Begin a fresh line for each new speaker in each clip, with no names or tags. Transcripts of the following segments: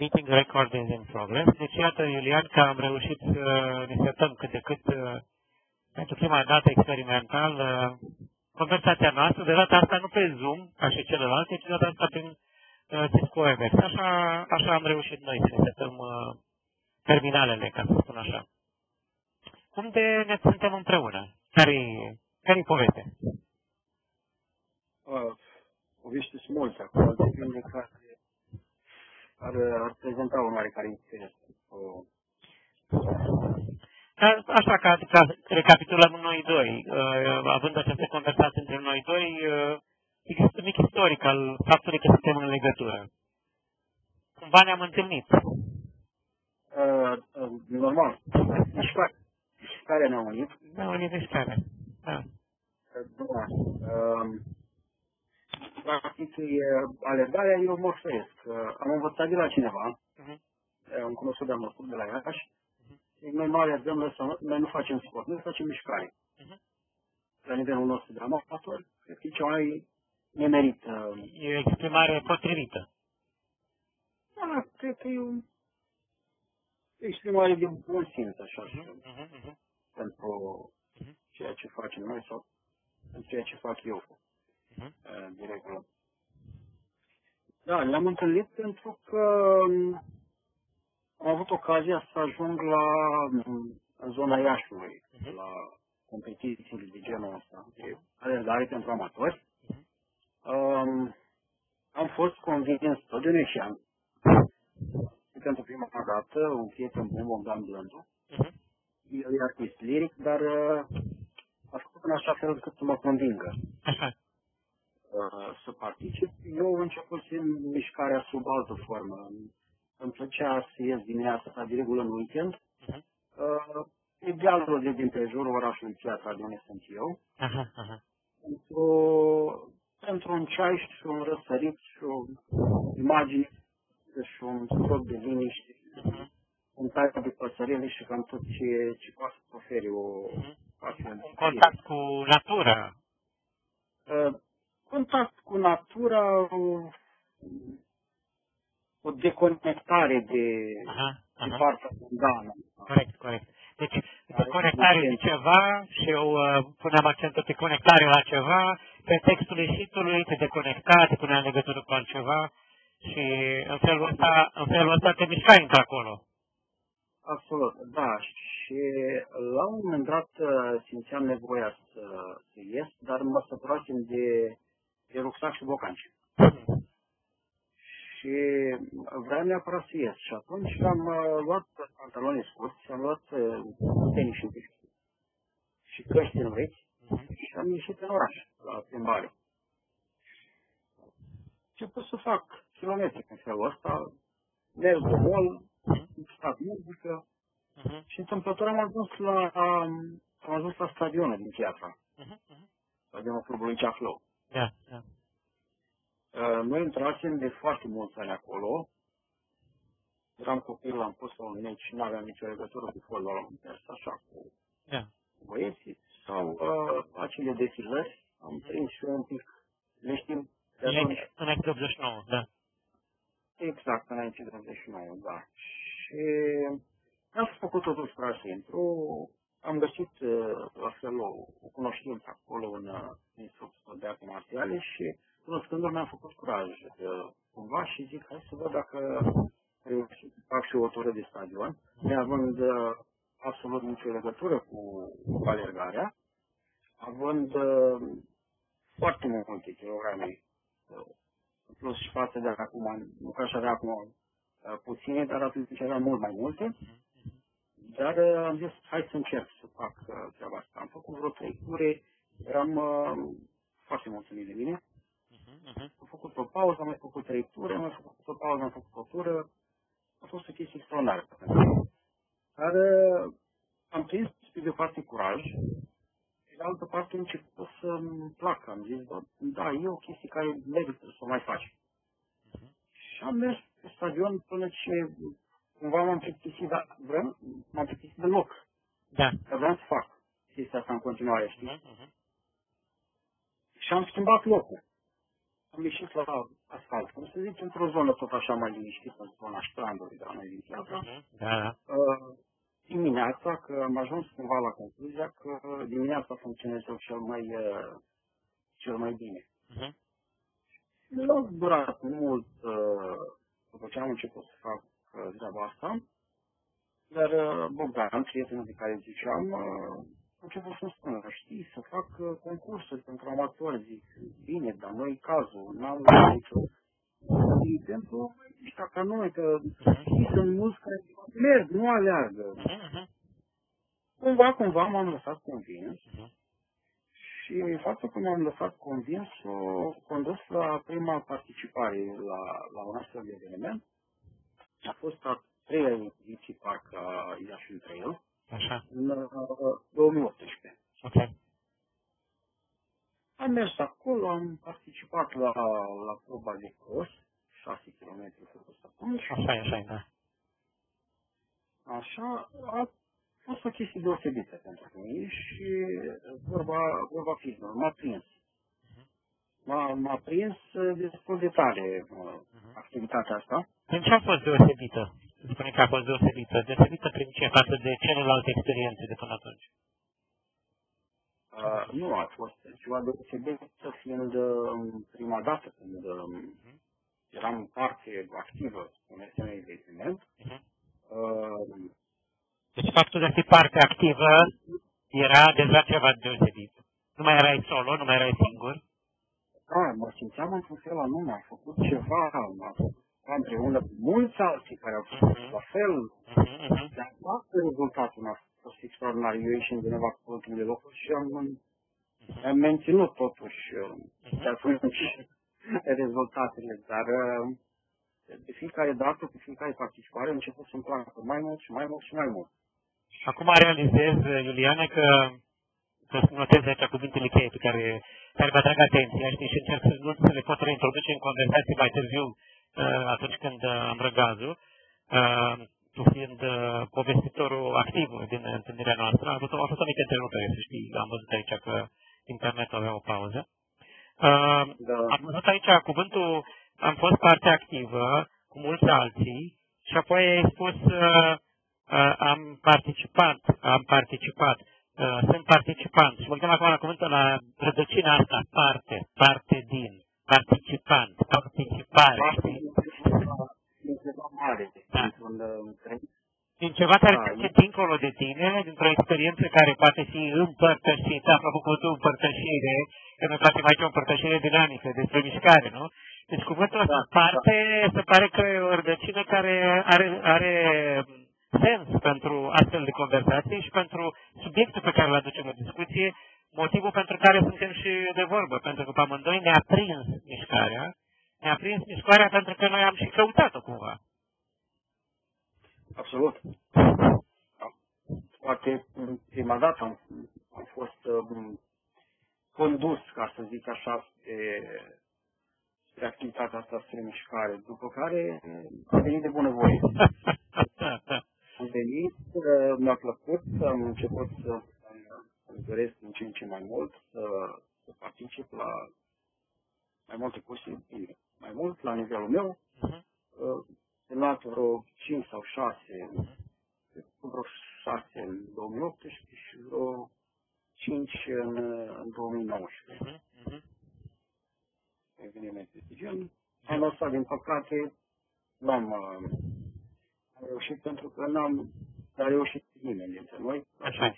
Meeting record is in progress. Deci, iată, Iulian, că am reușit să ne setăm cât de cât pentru prima dată experimental conversația noastră, de data asta nu pe Zoom, ca și celelalte, ci de data asta prin Cisco WebEx. Așa am reușit noi să ne setăm terminalele, ca să spun așa. Cum de ne suntem împreună? Care-i poveste?
Povești sunt multe acolo, depinde care ar prezenta un oarecare interes.
Așa, ca recapitulăm noi doi, având această conversație între noi doi, există un mic istoric al faptului că suntem în legătură. Cumva ne-am întâlnit.
Normal. Mișcarea ne-a unit.
Ne-a unit mișcarea. Da.
Practic, alergarea eu mă oferesc. Am învățat de la cineva, am cunoscut de-al nostru de la Iași, noi nu alergăm, noi nu facem sport, noi facem mișcare. La nivelul nostru de amator, cred că e cea mai nemerită.
E o exprimare potrivită.
Da, cred că e o exprimare de bun simț, așa, pentru ceea ce facem noi sau pentru ceea ce fac eu, de regulă. Da, le-am întâlnit pentru că am avut ocazia să ajung în zona Iașiului, la competițiile de genul ăsta, de alergare pentru amatori. Am fost convins tot de neșean, pentru prima dată, un prieten bun, Bogdan Blându. El e artist liric, dar a făcut în așa fel încât să mă convingă să particip. Eu început mișcarea sub altă formă. Îmi plăcea să ies dimineața, de regulă în weekend. Idealul de din prejurul orașului Piatra, de unde sunt eu. Pentru un ceai și un răsărit și o imagine și un strop de liniște, un taică de păsărele și cam tot ce poate să oferi
un contact cu natura.
Contact cu natura, o deconectare de partea mundană.
Corect. Deci, deconectare de ceva și eu puneam accentul pe conectare la ceva, pe textul ieșitului, te deconecta, te punea în legătură cu altceva și în felul ăsta te mișcai într-acolo.
Absolut, da. Și la un moment dat simțeam nevoia să ies, dar mă săturasem de rucsac și bocanci. Și vreau neapărat să ies. Și atunci am luat pantaloni scurți, am luat tenis și căști în urechi și am ieșit în oraș, la plimbare. Ce pot să fac? Kilometri în felul ăsta, merg de mol, stat muzică și întâmplător am ajuns la stadionul din Piatra. Stadionul clubului Ceaflău. Noi intrasem de foarte mulți ani acolo. Eram copil, am pus un meci și nu aveam nicio legătură cu fotbalul, așa cu băieții. Sau acele defilări, am prins și un pic, le știm.
Înainte de 89, da.
Exact, înainte de 89, da. Și am făcut totul spre simplu. Am găsit la fel o cunoștință acolo în instructor de arte marțiale și cunoscându-l mi-am făcut curaj cumva și zic, hai să văd dacă reușit să fac și o tură de stadion, neavând absolut nicio legătură cu alergarea, având foarte multe kilograme plus și față de acum, nu că aș avea acum puține, dar atunci aveam mult mai multe. Dar am zis, hai să încerc să fac treaba asta. Am făcut vreo 3 ture, eram foarte mulțumit de mine. Am făcut o pauză, am mai făcut 3 ture, am mai făcut o pauză, am făcut o tură. A fost o chestie extraordinară. Dar am prins pe de o parte curaj și de altă parte am început să-mi placă. Am zis, da, e o chestie care merită să o mai faci. Și am mers pe stadion până ce cumva m-am plictisit, dar m-am plictisit deloc.
Da.
Dar vreau să fac chestia asta în continuare, știi? Și am schimbat locul. am ieșit la asfalt, cum să zic, într-o zonă tot așa mai liniștită, în zona Strandului, dar mai din piața.
Da.
Dimineața, că am ajuns cumva la concluzia că dimineața funcționează cel mai bine. Nu a durat mult după ce am început să fac treaba asta, dar Bogdan, prietenul de care ziceam, a început să-mi spună, știi, să fac concursuri pentru amatori, zic, bine, dar nu e cazul, n-am nicio pentru ăștia ca noi, că știi, sunt mulți care merg, nu aleargă. Cumva m-am lăsat convins și faptul că m-am lăsat convins o condus la prima participare la un astfel de eveniment. A fost a treia ediție, parcă, a Iași Trail, în 2018.
Ok.
Am mers acolo, am participat la proba de cross, 6 km făcut atunci.
Așa, da.
Așa, a fost o chestie deosebită pentru mine și vorba fi, m-a prins. M-a prins destul de tare activitatea asta.
În ce a fost deosebită? Spune că a fost deosebită. Deosebită prin ce față de celelalte experiențe de până atunci?
Nu a fost ceva deosebită fiind prima dată când eram parte activă în asemenea eveniment.
Deci faptul de a fi parte activă era deja ceva deosebit. Nu mai erai solo, nu mai erai singur.
Da, mă simțeam într-un fel anume, am făcut ceva, am făcut împreună cu mulți alții care au făcut la fel. Dar rezultatul a fost extraordinar. Eu ieșind din undeva cu ultimele locuri și am menținut totuși de atunci rezultatele, dar de fiecare dată, cu fiecare participare, a început să-mi placă mai mult și mai mult și mai mult.
Acum realizez, Iuliane, că notez aici cuvintele cheie pe care vă atrag atenția, știi, și încerc să le pot reintroduce în conversații mai târziu, atunci când am răgazul, tu fiind povestitorul activ din întâlnirea noastră, am avut o mică întrerupere, să știi, am văzut aici că internetul avea o pauză. Am văzut aici cuvântul, am fost parte activă cu mulți alții și apoi ai spus am participat, sunt participant. Și mă gândesc acum la cuvântul, la rădăcina asta, parte din, participant, participare. Da. Din ceva care trece dincolo de tine, dintr-o experiență care poate fi împărtășită, apropo cu împărtășire, că noi facem aici o împărtășire dinamică despre mișcare, nu? Deci cuvântul ăsta, parte, se pare că e o rădăcină care are sens pentru astfel de conversații și pentru subiectul pe care îl aducem în discuție, motivul pentru care suntem și de vorbă, pentru că pe amândoi ne-a prins mișcarea pentru că noi am și căutat-o cumva.
Absolut. Poate prima dată am fost condus, ca să zic așa, spre activitatea asta, spre mișcare, după care am venit de bunăvoie. Am venit, mi-a plăcut, am început să-mi doresc din ce în ce mai mult, să particip la mai multe cursuri, mai mult la nivelul meu. Am luat vreo 5 sau 6, vreo 6 în 2018 și vreo 5 în 2019. Evenimente de gen. Anul ăsta, din păcate, nu am reușit pentru că n-am reușit nimeni dintre noi.
Așa.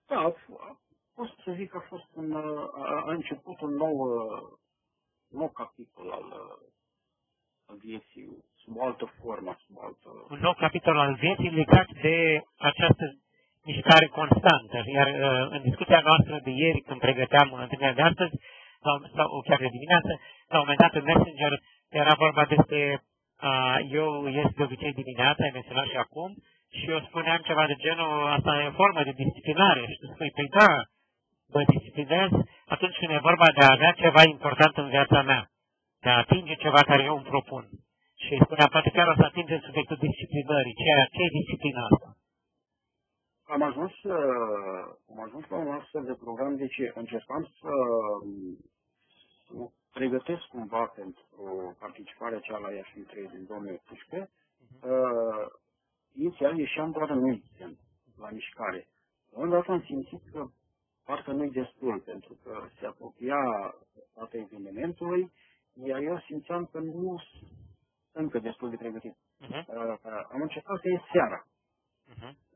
Da, pot să zic că a fost a început un nou capitol al vieții, sub o altă formă,
Un nou capitol al vieții legat de această mișcare constantă. Iar în discuția noastră de ieri, când pregăteam întâlnirea de astăzi, sau chiar de dimineață, la un moment dat în Messenger era vorba despre eu ies de obicei dimineața, ai menționat și acum, și eu spuneam ceva de genul, asta e o formă de disciplinare. Și tu spui, păi da, mă disciplinez atunci când e vorba de a avea ceva important în viața mea, de a atinge ceva care eu îmi propun. Și spunea, poate chiar o să atingem subiectul disciplinării. Ce e disciplina asta?
am ajuns la un astfel de program, deci încercam să pregătesc cumva pentru participarea cea la Iași 3 din 2018. Inițial ieșeam doar în weekend, la mișcare. La un moment dat am simțit că parcă nu-i destul, pentru că se apropia data evenimentului, iar eu simțeam că nu sunt încă destul de pregătit. Am încercat să ies seara,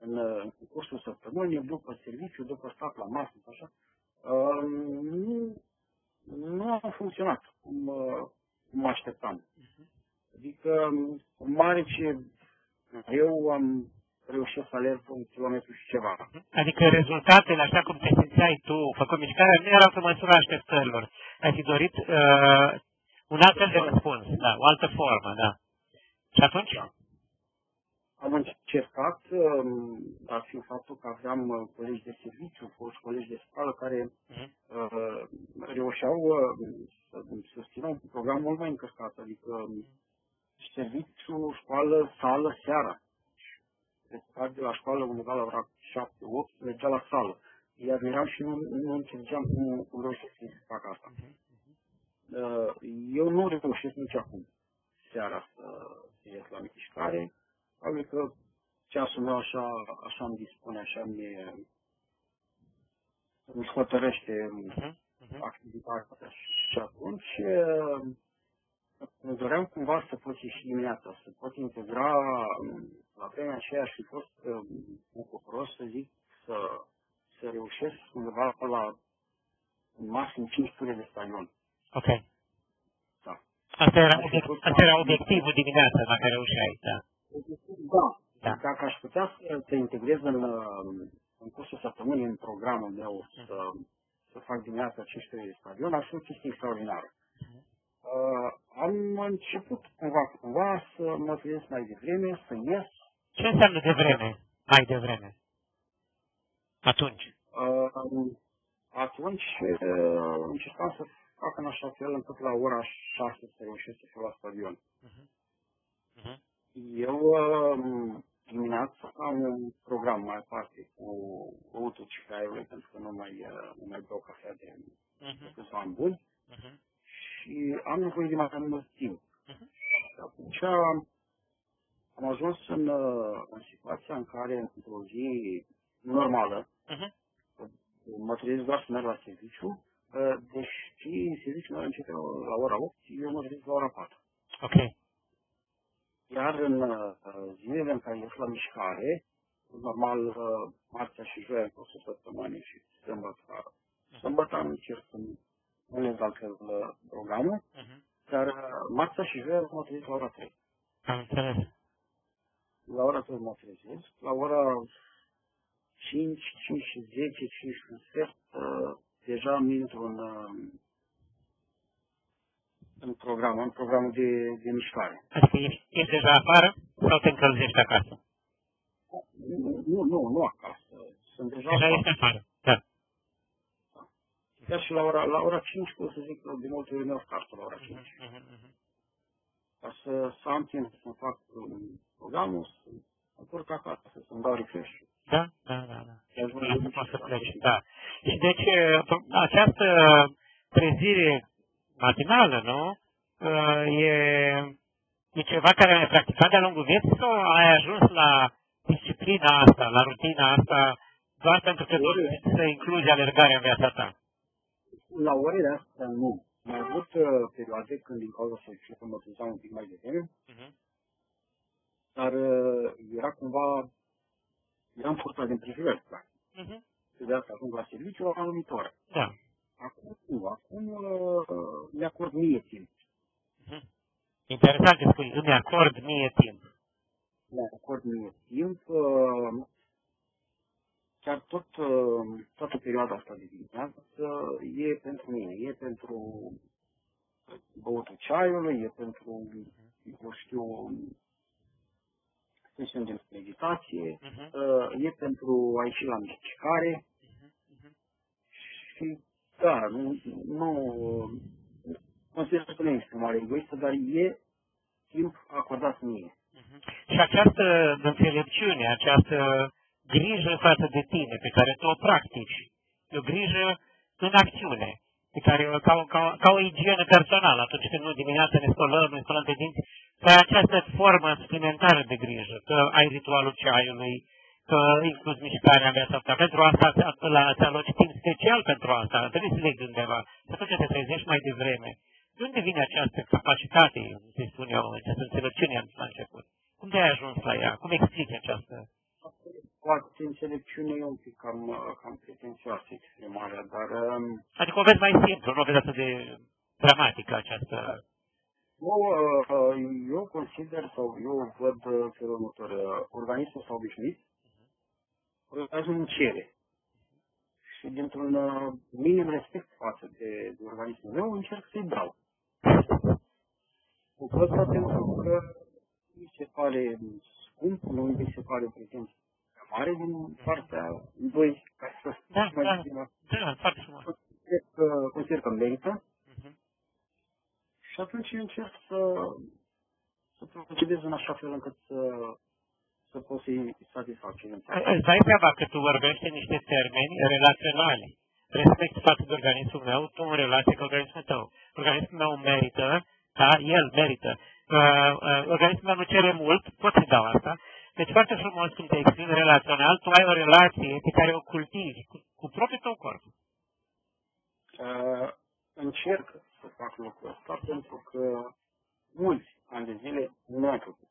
în cursul săptămânii, după serviciu, după stat la masă, așa. Nu a funcționat cum așteptam. Adică, mare ce eu am reușit să alerg un kilometru și ceva.
Adică rezultatele, așa cum te simțeai tu, făcând mișcarea, nu erau pe măsura așteptărilor. Ai fi dorit un alt fel de răspuns, da, o altă formă, da. Și atunci?
Da. Am încercat, dar fiind faptul că aveam colegi de serviciu, foști colegi de școală care reușeau să susțină un program mult mai încărcat, adică serviciu, școală, sală, seara. De la școală undeva la ora 7-8, mergea la sală. Iar eram și nu înțelegeam cum reușesc să fac asta. Eu nu reușesc nici acum seara să ies la mișcare. Probabil că ceasul meu așa îmi dispune, așa îmi hotărăște activitatea. Și atunci îmi doream cumva să pot ieși dimineața, să pot integra la vremea aceea și fost bucuros, să zic, să reușesc undeva la maxim 5 ture de stadion.
Ok.
Da.
Asta era obiectivul dimineața, dacă reușeai, da.
Da. Dacă aș putea să integrez în cursul săptămânii, în programul meu, să fac dimineața 5 ture de stadion, ar fi o chestie extraordinară. Am început cumva să mă trezesc mai devreme, să ies.
Ce înseamnă devreme? Mai devreme? Atunci?
Atunci încercam să fac în așa fel încât la ora 6 să reușesc să fiu la stadion. Eu dimineața am un program mai aparte cu băutul cifraiului, pentru că nu mai beau cafea de câțiva ani buni. Și am nevoie de mai mult timp. Și atunci am ajuns în situația în care, într-o zi normală, mă trezesc doar să merg la serviciu, deși serviciul meu începe la ora 8, eu mă trezesc la ora 4.
Ok.
Iar în zilele în care ies la mișcare, normal, marțea și joia în cursul săptămânii și sâmbătă încerc să nu le altfel programul, dar marțea și joia mă trezesc la ora 3.
Am înțeles.
La ora 3 mă trezesc, la ora 5, 5 și 10, 5 și un sfert, deja îmi intru în programul de mișcare.
Adică ești deja afară sau te încălzești acasă?
Nu acasă. Sunt deja
ești afară, da.
Chiar și la ora 5, pot să zic că de multe ori mi-au startul la ora 5. Ca să am timp să fac programul, să mă întorc acasă, să-mi dau refresh.
Da. Nu poți să pleci, da. Și deci această trezire matinală, nu? E ceva care ai practicat de-a lungul vieții sau ai ajuns la disciplina asta, la rutina asta, doar pentru că dorești să incluzi alergarea în viața ta?
La orele astea nu. Am avut perioade când din cauza serviciului mă trezeam un pic mai devreme, dar era cumva, eram forțat din prejurări, practic. De asta ajung la serviciu la anumite ore.
Da.
Acum mi-acord mie timp.
Interesant că spui, îmi acord mie timp.
Mi-acord mie timp, chiar toată perioada asta de dimineață e pentru mine, e pentru băutul ceaiului, e pentru, eu știu, sesiuni de meditație, e pentru a ieși la mișcare și da, nu consider că nu este mare egoistă, dar e timp acordat mie.
Și această înțelepciune, această grijă față de tine, pe care tu o practici. E o grijă în acțiune, pe care, ca o igienă personală, atunci când nu dimineața ne spălăm pe dinți, că ai această formă suplimentară de grijă, că ai ritualul ceaiului, că incluzi mișcarea în viața ta. Pentru asta ți aloci timp special pentru asta, trebuie să legi undeva. Și atunci te trezești mai devreme. De unde vine această capacitate, să spun eu, această înțelepciune la început? Cum de ai ajuns la ea? Cum explici această?
Poate înțelepciune e un pic cam pretențioasă exprimarea, dar...
Adică o vezi mai simplu, nu o vezi atât de dramatică această...
Eu consider, sau eu văd felul următor, organismul s-a obișnuit, organismul îmi cere. Și dintr-un minim respect față de organismul meu, încerc să-i dau. Cu asta pentru că mi se pare scump, nu mi se pare pretenție mare din partea doi, ca să
foarte frumos.
Consider că merită. Și atunci încerc să procedez în așa fel încât să pot să-i satisfac cerința.
Îți dai seama că tu vorbești în niște termeni relaționali. Respect față de organismul meu, tu în relație cu organismul tău. Organismul meu merită, da? El merită. Organismul meu nu cere mult, pot să dau asta. Deci foarte frumos când te exprimi relațional, tu ai o relație pe care o cultivi cu propriul tău corp.
Încerc să fac lucrul ăsta pentru că mulți ani de zile nu am făcut.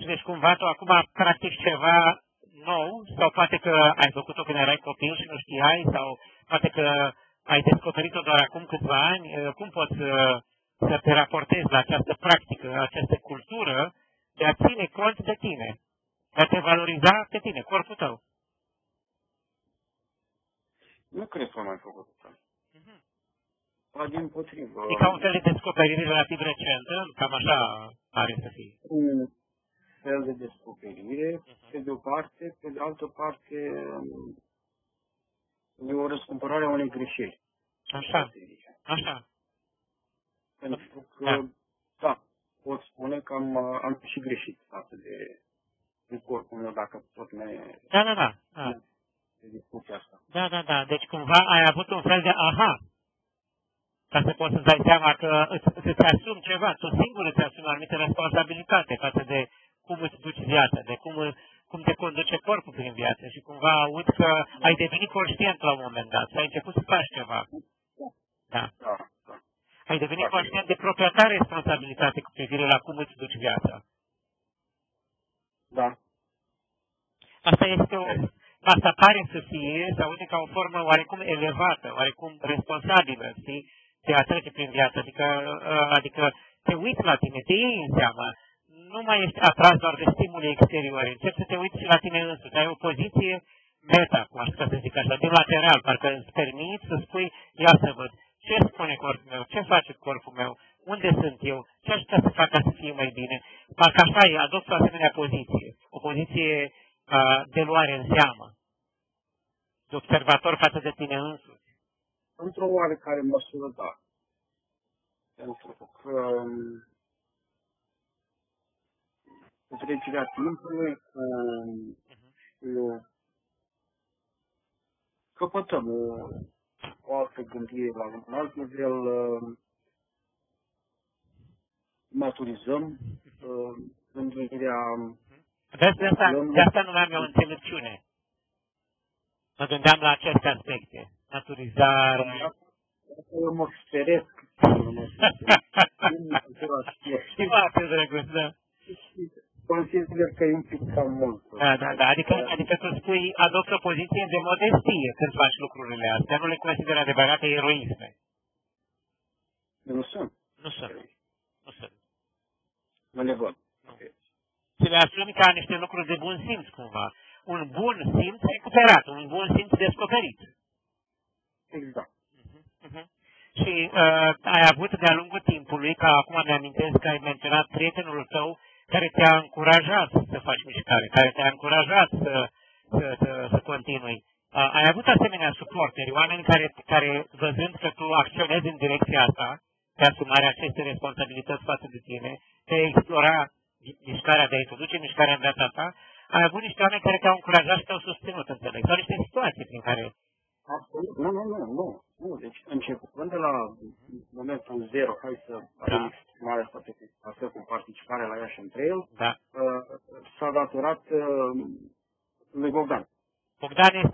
Deci cumva tu acum practici ceva nou sau poate că ai făcut-o când erai copil și nu știai sau poate că ai descoperit-o doar acum câțiva ani. Cum poți să te raportezi la această practică, la această cultură de a ține cont de tine, de a te valoriza pe tine, corpul tău?
Nu cred că am mai făcut asta. Dimpotrivă.
E ca un fel de descoperire relativ recentă, cam așa are să fie.
Un fel de descoperire, pe de o parte, pe de altă parte, e o răscumpărare a unei greșeli.
Așa, așa.
Pentru că, da, pot spune că am și greșit față de corpul meu, dacă tot ne...
Da.
De discuția asta.
Da. Deci cumva ai avut un fel de aha. Ca să poți să-ți dai seama că îți asumi ceva, tu singur îți asumi o anumită responsabilitate față de cum îți duci viața, de cum te conduce corpul prin viață și cumva auzi că ai devenit conștient la un moment dat, ai început să faci ceva. Da. Ai devenit conștient de propria ta responsabilitate cu privire la cum îți duci viața.
Da.
Asta pare să fie, se aude ca o formă oarecum elevată, oarecum responsabilă, știi? Te atrece prin viață, adică te uiți la tine, te iei în seamă, nu mai ești atras doar de stimuli exteriori, începi să te uiți și la tine însuți, ai o poziție meta, cum aș putea să zic așa, de lateral, parcă îți permiți să spui, ia să văd, ce spune corpul meu, ce face corpul meu, unde sunt eu, ce aș putea să fac ca să fie mai bine, parcă așa e, adopți o asemenea poziție, o poziție de luare în seamă, de observator față de tine însuți.
Într-o oarecare măsură, da. Pentru că cu trecerea timpului, căpătăm o altă gândire la un alt nivel, maturizăm gândirea.
De asta numeam eu înțelepciune. Mă gândeam la aceste aspecte. Maturizare.
Eu mă feresc.
Foarte drăguț, da.
Consider că e un pic cam mult.
Da. Adică tu spui, adopți o poziție de modestie când faci lucrurile astea. Nu le consideri adevărate eroisme.
Nu sunt.
Nu sunt.
Nu le văd.
Și le asumi ca niște lucruri de bun simț, cumva. Un bun simț recuperat, un bun simț descoperit.
Exact.
Și ai avut de-a lungul timpului, ca acum mi-amintesc că ai menționat prietenul tău care te-a încurajat să faci mișcare, care te-a încurajat să continui. Ai avut asemenea suporteri, oameni care văzând că tu acționezi în direcția asta, de asumarea acestei responsabilități față de tine, te explora mișcarea, de a introduce mișcarea în viața ta, ai avut niște oameni care te-au încurajat și te-au susținut, înțeleg. Sau niște situații prin care...
Absolut. Nu. Deci, începând de la momentul zero, hai să avem exprimarea asta cu participarea la Iași Trail, s-a datorat lui Bogdan.
Bogdan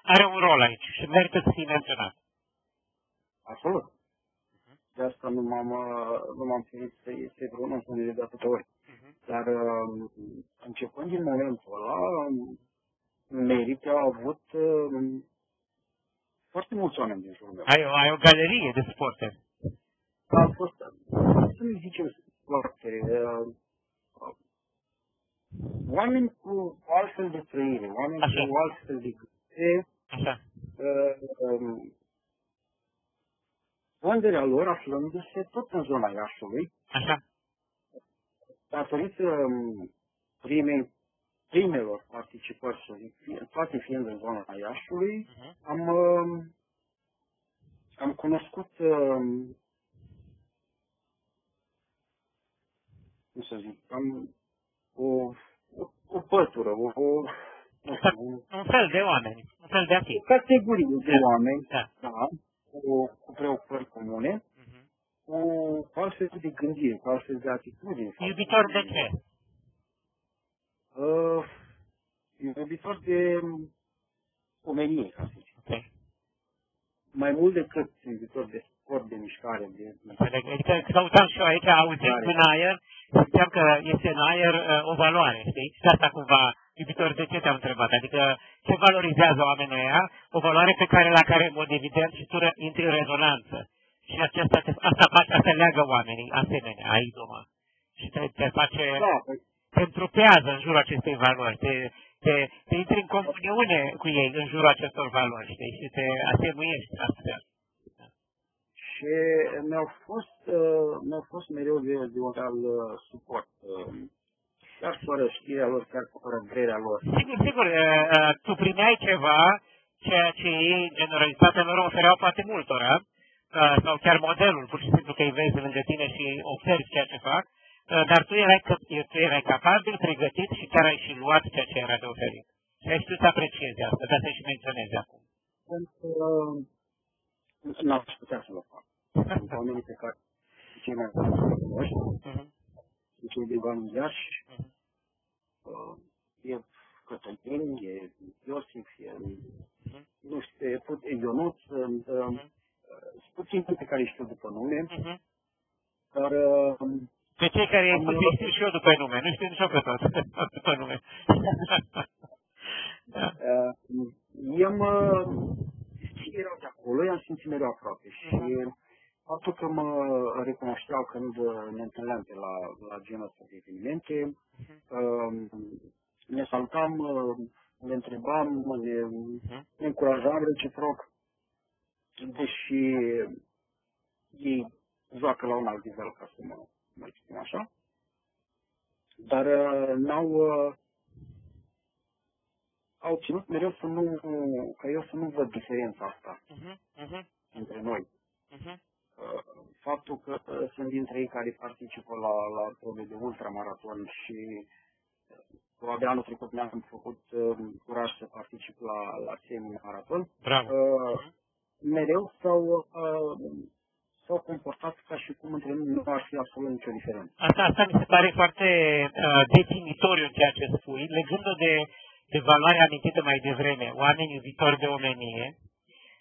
are un rol aici și merită să fie menționat.
Absolut. De asta nu m-am ținut să-i pronunț de atâtea ori. Dar începând din momentul ăla, merite au avut foarte mulți oameni din jurul meu.
Ai o galerie de suporteri.
A fost, să nu zicem suporteri, oameni cu altfel de trăire, oameni cu altfel de gândire.
Așa.
Ponderea lor aflându-se tot în zona Iașului.
Așa.
Datorită primelor participări, toate fiind în zona Iașului, am cunoscut, cum să zic, o pătură,
un fel de oameni, un fel de activ.
O categorie de oameni, cu preocupări comune, cu altfel de gândire, cu altfel de atitudini.
Iubitor de ce?
Iubitor de omenie, ca să zic.
Okay.
Mai mult decât iubitor de sport, de mișcare.
Adică când auzeam și eu aici, auzind în aer, simțeam că este în aer o valoare, știi? Și asta cumva, iubitor de ce te-am întrebat? Adică ce valorizează oamenii ăia? O valoare la care, în mod evident, și tu intri în rezonanță. Și asta leagă oamenii asemenea, a idoma. Și te face, te întrupează în jurul acestei valori, te intri în comuniune cu ei în jurul acestor valori, știi? Și te asemuiești astfel.
Și mi-au fost mereu de un real suport. Chiar fără știrea lor, chiar fără vrerea lor.
Sigur, tu primeai ceva, ceea ce ei, în generalitate, lor ofereau poate multora, sau chiar modelul, pur și simplu că îi vezi lângă tine și observi ceea ce fac, dar tu erai capabil, pregătit și chiar ai și luat ceea ce era de oferit. Și ai știut să apreciezi asta, de asta și menționezi acum.
Pentru că n-aș putea să-l fac. Sunt oamenii pe care cei mai cunoști, sunt cei de bani Iași, e Cătălin, e Iosif, nu știu, e Ionuț, sunt puțini pe care îi știu după nume, dar...
Pe cei care îi știu și eu după nume, nu știu nicio pe tot, după nume.
Erau de acolo, i-am simțit mereu aproape și faptul că mă recunoșteau când ne întâlneam la genul ăsta de evenimente, ne salutam, le întrebam, ne încurajam reciproc, deși ei joacă la un alt nivel, ca să mă exprim așa, dar au ținut mereu ca eu să nu văd diferența asta între noi. Faptul că sunt dintre ei care participă la probe de ultramaraton și probabil anul trecut mi-am făcut curaj să particip la semi-maraton. Mereu s-au comportat ca și cum între noi nu ar fi absolut nicio diferență.
Asta mi se pare foarte definitoriu ceea ce spui, legând-o de valoarea amintită mai devreme, oameni iubitori de omenie,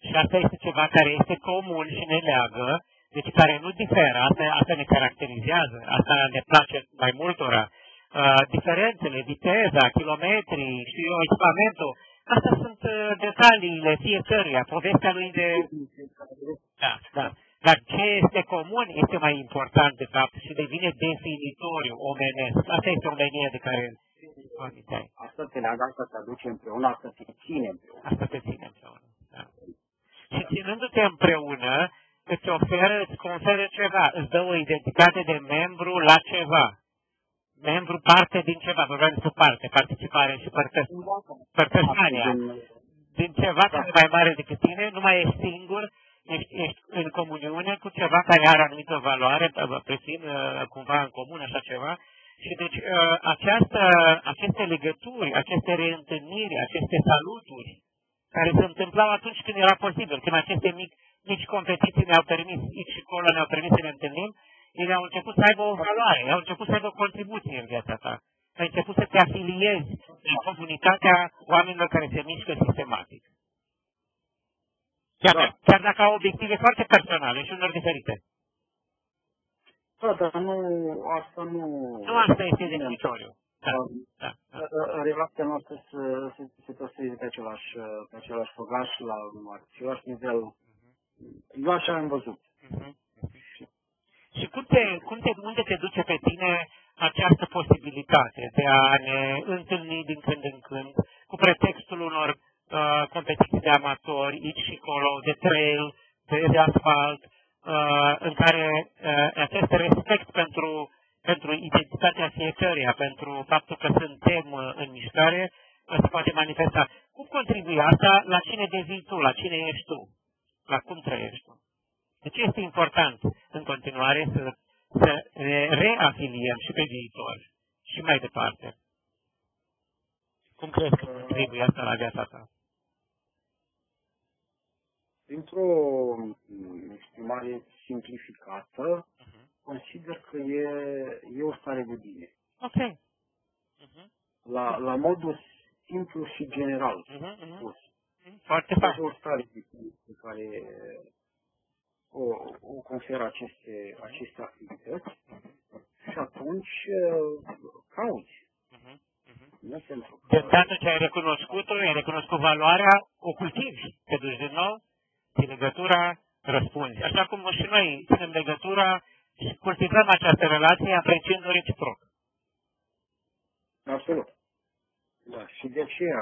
și asta este ceva care este comun și ne leagă, deci care nu diferă, asta ne caracterizează, asta ne place mai multora. Diferențele, viteza, kilometrii, știu eu, echipamentul, astea sunt detaliile fiecăruia, povestea lui de... Da. Dar ce este comun este mai important, de fapt, și devine definitoriu, omenesc. Asta este omenia de care aminteai.
Asta te leagă, asta te aduce împreună, asta te ține împreună.
Asta te ține împreună, da. Și ținându-te împreună, îți conferă ceva, îți dă o identitate de membru la ceva. Membru parte din ceva, vorbeam despre parte, participare și părtășania. Din ceva care e mai mare decât tine, nu mai ești singur, ești în comuniune cu ceva care are anumită valoare, cumva în comun, așa ceva, Și deci aceste legături, aceste reîntâlniri, aceste saluturi, care se întâmplau atunci când era posibil, când aceste mici competiții ne-au permis, aici și acolo ne-au permis să ne întâlnim, ele au început să aibă o valoare, au început să aibă o contribuție în viața ta. Ai început să te afiliezi în comunitatea oamenilor care se mișcă sistematic. Chiar dacă au obiective foarte personale și unor diferite.
Da, dar nu, asta nu...
Nu asta este definitoriu. Da.
Relația noastră se păstreze pe același făgaș, la același nivel. Eu așa am văzut.
Și unde te duce pe tine această posibilitate de a ne întâlni din când în când cu pretextul unor competiții de amatori, aici și acolo, de trail, de asfalt, în care acest respect pentru identitatea fiecăruia, pentru faptul că suntem în mișcare, se poate manifesta. Cum contribuie asta? La cine devii tu? La cine ești tu? La cum trăiești tu? Deci este important în continuare să ne reafiliem și pe viitor și mai departe. Cum crezi că contribuie asta la viața ta?
Într-o estimare simplificată, consider că e o stare de bine.
Ok.
La modul simplu și general spus.
Foarte fain.
O stare de bine pe care o conferă aceste activități și atunci cauți.
De dată ce ai recunoscut-o, ai recunoscut valoarea, o cultivi. Te duci din nou, ții legătura, răspunzi. Așa cum și noi ținem legătura și cultivăm această relație apreciind-o reciproc.
Absolut. Da, și de aceea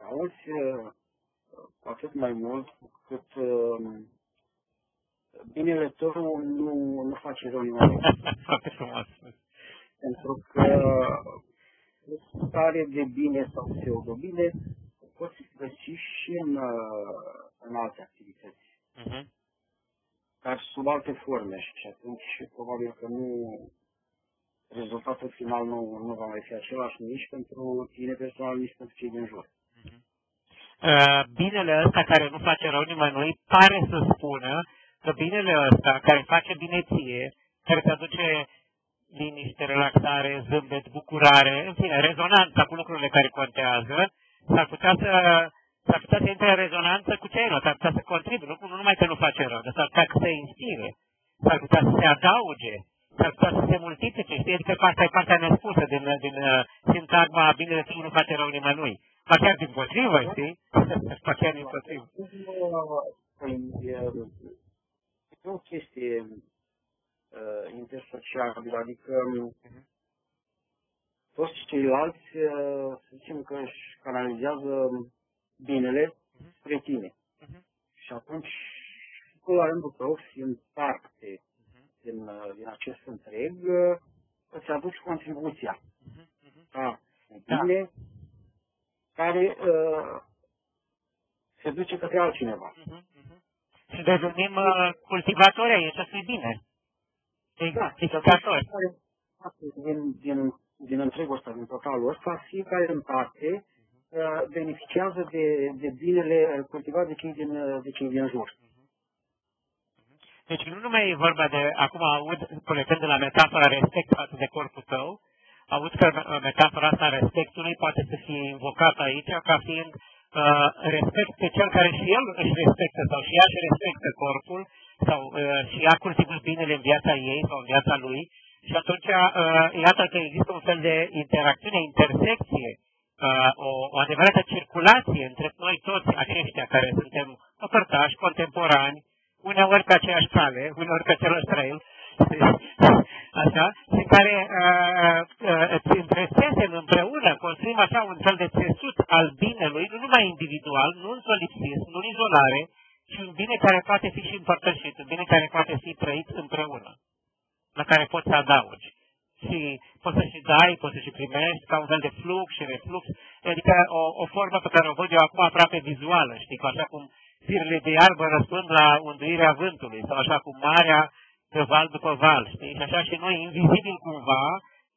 auzi atât mai mult cât binele tău nu face rău nimănui.
Foarte frumos.
Pentru că stare de bine sau pseudo-bine poți găsi și în alte activități. Dar sub alte forme și atunci probabil că rezultatul final nu va mai fi același nici pentru tine personal, nici pentru cei din jur.
Binele ăsta care nu face rău nimănui pare să spună că binele ăsta care face bine ție, care te aduce liniște, relaxare, zâmbet, bucurare, în fine, rezonanța cu lucrurile care contează, s-ar putea să intre în rezonanță cu ceilalți, s-ar putea să contribuie, nu numai că nu face rău, dar s-ar putea să se inspire, s-ar putea să se adauge, s-ar putea să se multiplice, știi? Adică partea nespusă din sintagma binele tău nu face rău nimănui. Ba chiar din potrivă, știi? Ba chiar din potrivă.
E o chestie intersociabilă, adică toți ceilalți, să zicem că își canalizează binele spre tine. Și atunci, tu la rândul tău, fiind parte din acest întreg, îți aduci contribuția bine care se duce către altcineva.
Și devenim cultivatori ai acestui bine. Exactificatori.
Din întregul ăsta, din totalul ăsta, fiecare în parte beneficiază de binele cultivat de cei din jur.
Deci nu numai e vorba de, acum aud, plecând de la metafora respect față de corpul tău, aud că metafora asta respectului poate să fie invocată aici ca fiind respect pe cel care și el își respectă sau și ea își respectă corpul sau și ea cultivă binele în viața ei sau în viața lui și atunci iată că există un fel de interacțiune, intersecție, o adevărată circulație între noi toți aceștia care suntem părtași, contemporani, uneori pe aceeași cale, uneori pe același trail, așa, și care îți întresesem împreună, construim așa un fel de țesut al binelui, nu numai individual, nu în solipsism, nu în izolare, ci un bine care poate fi și împărtășit, un bine care poate fi trăit împreună, la care poți să adaugi. Și poți să și dai, poți să și primești, ca un fel de flux și reflux, adică o formă pe care o văd eu acum aproape vizuală, știi, așa cum firele de iarbă răspund la unduirea vântului, sau așa cum marea pe val după val, știi? Și așa și noi, invizibil cumva,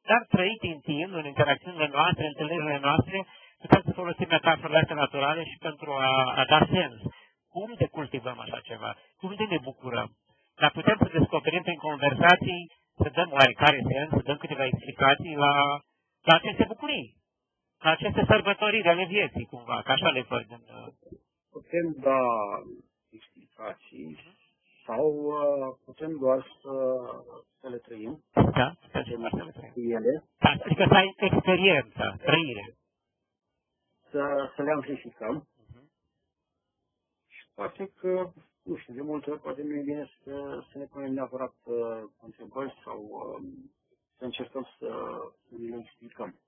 dar trăit intim în interacțiunile noastre, întâlnirile noastre, putem să folosim metaforele astea naturale și pentru a da sens. Cum de cultivăm așa ceva? Cum de ne bucurăm? Dar putem să descoperim prin conversații, să dăm oarecare sens, să dăm câteva explicații la aceste bucurii, la aceste sărbătoriri ale vieții, cumva, că așa le văd.
Putem da explicații sau putem doar să le trăim.
Da, putem doar să le trăim.
Ele.
Da, adică să ai experiența, trăire.
Să le amplificăm. Și poate că, nu știu, de multe ori poate nu e bine să ne punem neapărat întrebări sau să încercăm să le explicăm.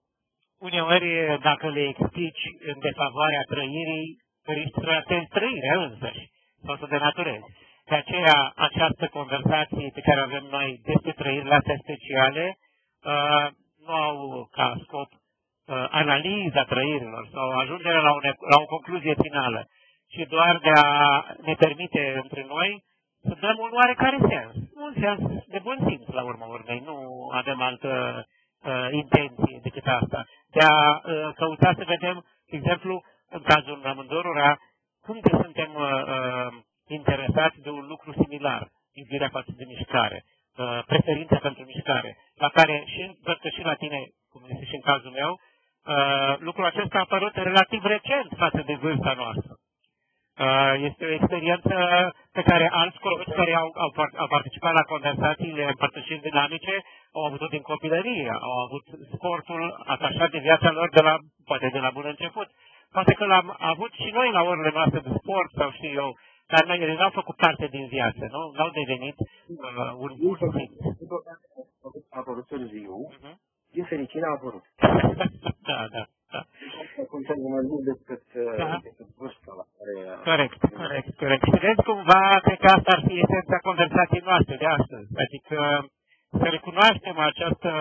Uneori, dacă le explici în defavoarea trăirii, riști să atenți trăirea însăși sau să denaturezi. De aceea, această conversație pe care avem noi despre trăirile astea speciale nu au ca scop analiza trăirilor sau ajungerea la o concluzie finală, ci doar de a ne permite între noi să dăm un oarecare sens. Un sens de bun simț, la urma urmei. Nu avem altă intenție decât asta. De a căuta să vedem, de exemplu, în cazul amândurora, cum că suntem interesați de un lucru similar, iubirea față de mișcare, preferința pentru mișcare, la care și văd că și la tine, cum este și în cazul meu, lucrul acesta a apărut relativ recent față de vârsta noastră. Este o experiență pe care alți colegi care au participat la conversațiile împărtășiri dinamice au avut-o din copilărie, au avut sportul atașat de viața lor poate de la bun început. Poate că l-am avut și noi la orele noastre de sport sau știu eu, dar noi ele n-au făcut parte din viață, nu? N-au devenit un simț.
A apărut târziu, din fericire a apărut.
Da.
Contează mai mult decât vârsta la
care... Corect. Și vezi cumva, cred că asta ar fi esența conversației noastre de astăzi. Adică să recunoaștem această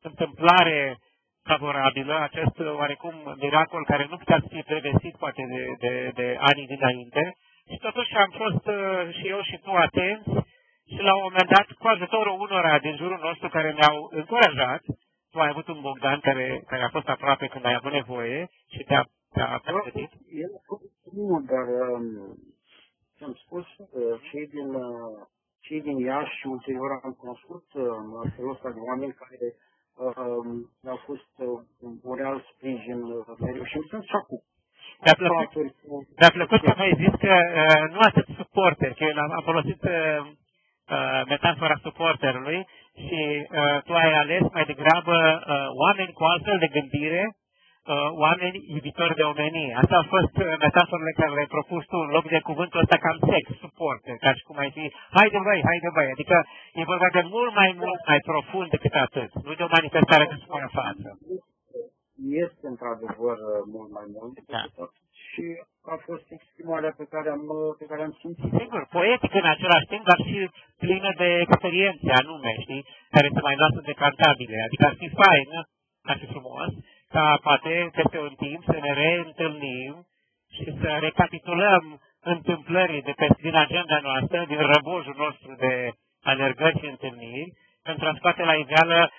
întâmplare favorabilă, acest oarecum miracol care nu putea să fie prevestit poate de anii dinainte. Și totuși am fost și eu și tu atenți și la un moment dat, cu ajutorul unora din jurul nostru care ne-au încurajat, tu ai avut un Bogdan care a fost aproape când ai avut nevoie și te-a pregătit.
El a fost primul, dar ți-am spus, cei din Iași și ulterior am cunoscut felul ăsta de oameni care au fost un real sprijin mereu și sunt și acum.
Mi-a plăcut că mi-ai zis că nu atât suporter, că el a folosit metafora suporterului și tu ai ales mai degrabă oameni cu altfel de gândire, oameni iubitori de omenie. Asta au fost metaforele care le-ai propus tu în loc de cuvântul ăsta cam sex, suporter, ca și cum ai fi, haide băi, adică e vorba de mult mai profund decât atât, nu de o manifestare de suprafață.
Este într-adevăr mult mai mult decât atât. Și a fost exprimarea pe care am simțit.
Sigur, poetic în același timp, dar și plină de experiențe anume, știi, care se mai lasă decantabile. Adică ar fi fain, ar fi frumos, ca poate peste un timp să ne reîntâlnim și să recapitulăm întâmplării din agenda noastră, din răbojul nostru de alergări și întâlniri, pentru a scoate la iveală,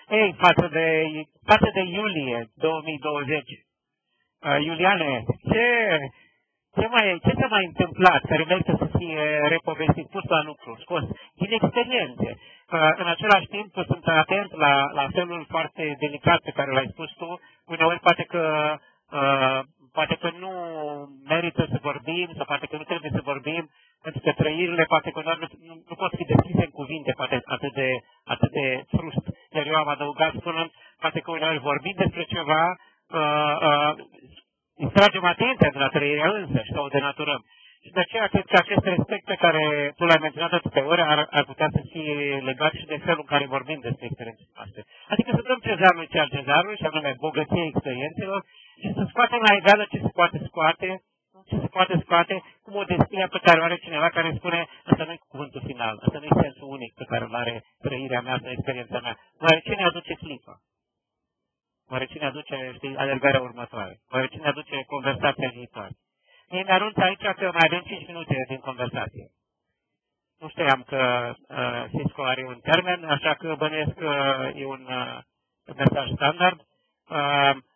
față de iulie 2020. Iuliane, ce s-a mai întâmplat care merită să fie repovestit, pus la lucru, scos din experiențe? În același timp sunt atent la felul foarte delicat pe care l-ai spus tu. Uneori poate că nu merită să vorbim sau poate că nu trebuie să vorbim, pentru că trăirile poate că nu pot fi descrise în cuvinte, poate atât de frust. Iar eu am adăugat spunând, poate că uneori vorbim despre ceva, îi tragem atenția de la trăirea însăși sau o denaturăm. Și de aceea cred că acest respect pe care tu l-ai menționat atâtea ori ar putea să fie legat și de felul în care vorbim despre experiențele noastre. Adică să dăm cezarului ce al cezarului, și anume bogăție experiențelor, și să scoatem la iveală ce se poate scoate, cu modestia pe care o are cineva care spune, asta nu e cuvântul final, asta nu e sensul unic pe care îl are trăirea mea sau experiența mea. Oare ce ne aduce clipa? Oare ce ne aduce, alergarea următoare? Oare ce ne aduce conversația viitoare? Ei mi-arunț aici că mai avem 5 minute din conversație. Nu știam că Cisco are un termen, așa că bănuiesc că e un mesaj standard.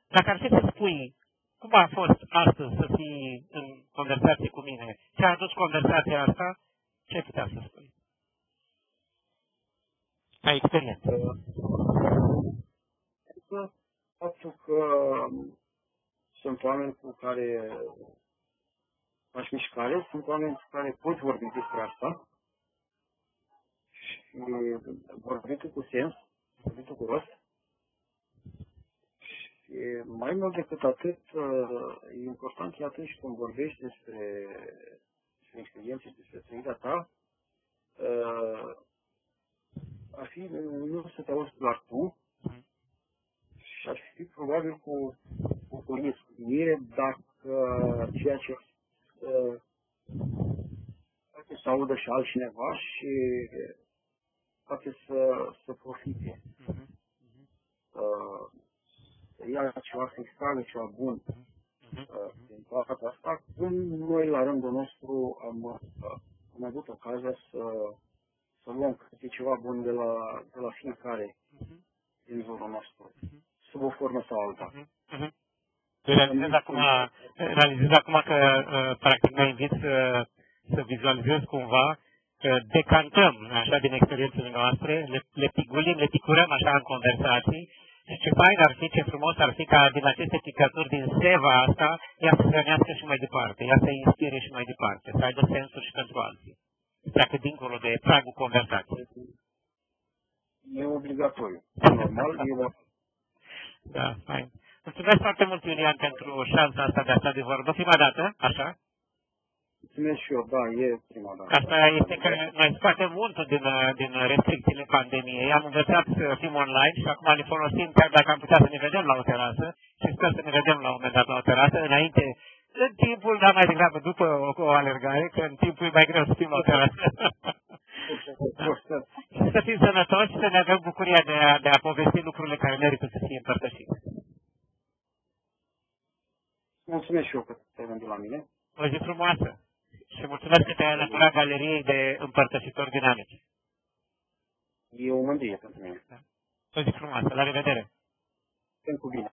Dacă ar fi să spui cum a fost astăzi să fii în conversație cu mine, ce a adus conversația asta, ce putea să spui? Ai experiență.
Faptul că sunt oameni cu care faci mișcare, sunt oameni cu care poți vorbi despre asta și vorbitul cu sens, vorbitul cu rost. Și mai mult decât atât, e important că atunci când vorbești despre experiențe, despre trăirea ta, ar fi nu să te auzi doar tu, și ar fi probabil cu bucurie dacă ceea ce poate să audă și altcineva și poate să profite. Să ia ceva, să extragă ceva bun din toată asta. Cum noi, la rândul nostru, am avut ocazia să luăm câte ceva bun de la fiecare din jurul nostru, sub o formă sau alta.
Realizez acum că, practic, mă invit să vizualizez cumva că decantăm, așa, din experiențele noastre, le pigulim, le picurăm așa în conversații și ce fain ar fi, ce frumos ar fi ca din aceste picături, din seva asta, ea să se hrănească și mai departe, ea să inspire și mai departe, să aibă sensuri și pentru alții. Dacă dincolo de pragul conversației.
E obligatoriu. Normal,
Da, fain. Mulțumesc foarte mult, Iulian, pentru șansa asta de a sta de vorbă. Prima dată, așa?
Mulțumesc și eu, da, e prima dată.
Asta este că noi scoatem multul din restricțiile pandemiei. Am învățat să fim online și acum ne folosim, chiar dacă am putea să ne vedem la o terasă și sper să ne vedem la un moment dat la o terasă, înainte, în timpul, dar mai degrabă după o alergare, că în timpul e mai greu să fim la o terasă. Și să fim sănătoși și să ne avem bucuria de a povesti lucrurile care merită să fie împărtășite.
Mulțumesc și eu că te-ai gândit la mine.
O zi frumoasă. Și mulțumesc că te-ai alăturat galeriei de împărtășitori dinamici.
E o mândrie pentru mine.
O zi frumoasă. La revedere.
Sunt cu bine.